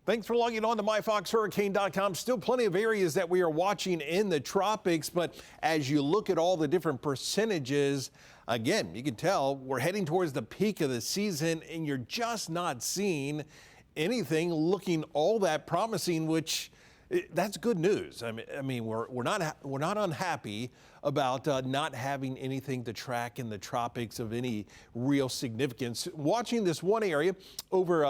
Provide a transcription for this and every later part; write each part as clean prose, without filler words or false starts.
Thanks for logging on to myfoxhurricane.com. Still plenty of areas that we are watching in the tropics, but as you look at all the different percentages, again, you can tell we're heading towards the peak of the season and you're just not seeing anything looking all that promising, which that's good news. I mean, we're not unhappy about not having anything to track in the tropics of any real significance. Watching this one area over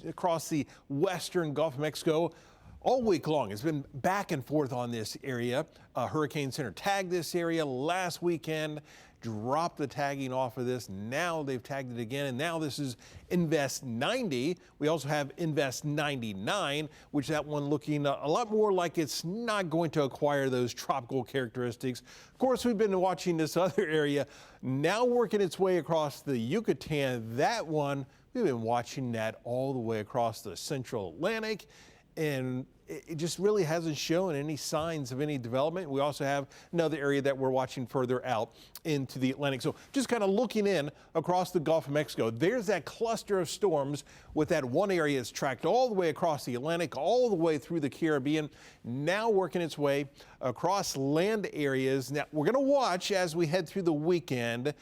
across the western Gulf of Mexico all week long. It's been back and forth on this area. Hurricane Center tagged this area last weekend, dropped the tagging off of this. Now they've tagged it again, and now this is Invest 90. We also have Invest 99, which that one looking a lot more like it's not going to acquire those tropical characteristics. Of course, we've been watching this other area now working its way across the Yucatan. That one, we've been watching that all the way across the central Atlantic, and it just really hasn't shown any signs of any development. We also have another area that we're watching further out into the Atlantic. So just kind of looking in across the Gulf of Mexico, there's that cluster of storms with that one area that's tracked all the way across the Atlantic, all the way through the Caribbean, now working its way across land areas. Now, we're going to watch as we head through the weekend.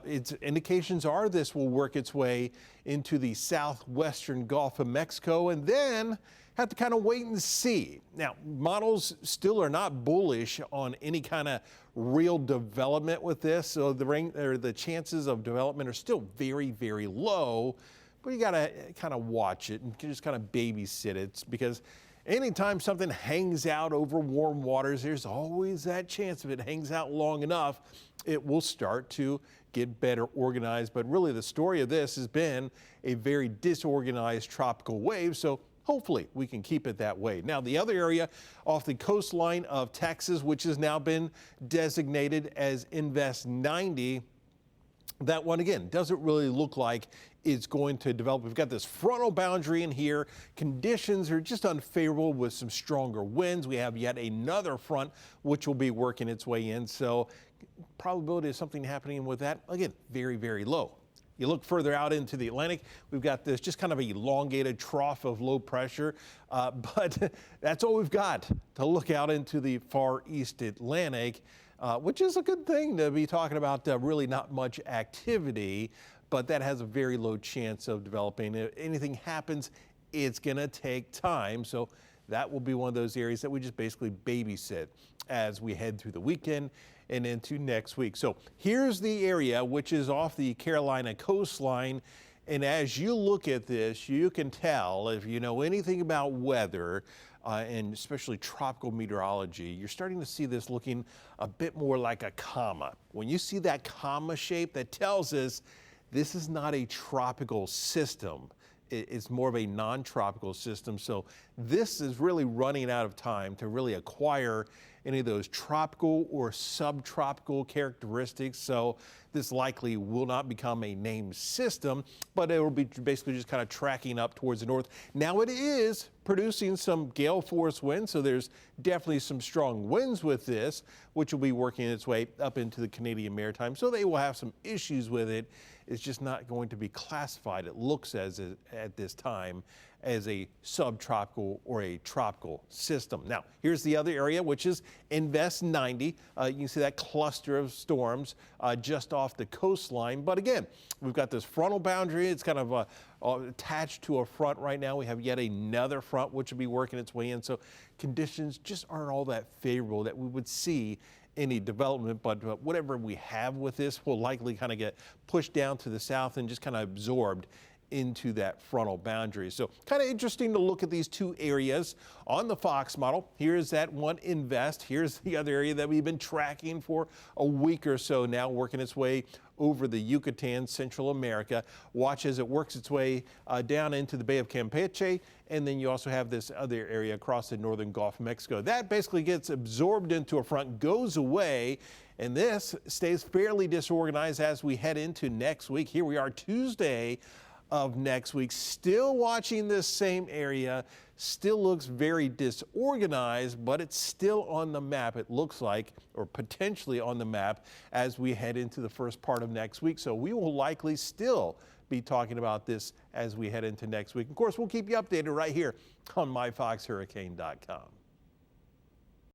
Its indications are this will work its way into the southwestern Gulf of Mexico, and then have to kind of wait and see. Now, models still are not bullish on any kind of real development with this, so the chances of development are still very, very low, but you got to kind of watch it and just kind of babysit it, because anytime something hangs out over warm waters, there's always that chance if it hangs out long enough, it will start to get better organized. But really the story of this has been a very disorganized tropical wave, so hopefully we can keep it that way. Now, the other area off the coastline of Texas, which has now been designated as Invest 90, that one again doesn't really look like it's going to develop. We've got this frontal boundary in here. Conditions are just unfavorable with some stronger winds. We have yet another front which will be working its way in. So probability of something happening with that, again, very, very low. You look further out into the Atlantic, we've got this just kind of elongated trough of low pressure, but that's all we've got to look out into the far east Atlantic, which is a good thing to be talking about. Really not much activity, but that has a very low chance of developing. If anything happens, it's going to take time. So that will be one of those areas that we just basically babysit as we head through the weekend and into next week. So here's the area which is off the Carolina coastline. And as you look at this, you can tell, if you know anything about weather, and especially tropical meteorology, you're starting to see this looking a bit more like a comma. When you see that comma shape, that tells us this is not a tropical system. It's more of a non-tropical system. So this is really running out of time to really acquire any of those tropical or subtropical characteristics. So this likely will not become a named system, but it will be basically just kind of tracking up towards the north. Now it is producing some gale force winds, so there's definitely some strong winds with this, which will be working its way up into the Canadian Maritime. So they will have some issues with it. It's just not going to be classified, it looks as at this time, as a subtropical or a tropical system. Now, here's the other area, which is Invest 90. You can see that cluster of storms just off the coastline. But again, we've got this frontal boundary. It's kind of attached to a front right now. We have yet another front which will be working its way in. So conditions just aren't all that favorable that we would see any development, but whatever we have with this will likely kind of get pushed down to the south and just kind of absorbed into that frontal boundary. So kind of interesting to look at these two areas on the Fox model. Here's that one Invest. Here's the other area that we've been tracking for a week or so now, working its way over the Yucatan, Central America. Watch as it works its way down into the Bay of Campeche, and then you also have this other area across the northern Gulf of Mexico. That basically gets absorbed into a front, goes away, and this stays fairly disorganized as we head into next week. Here we are Tuesday of next week, still watching this same area, still looks very disorganized, but it's still on the map, it looks like, or potentially on the map as we head into the first part of next week. So we will likely still be be talking about this as we head into next week. Of course, we'll keep you updated right here on myfoxhurricane.com.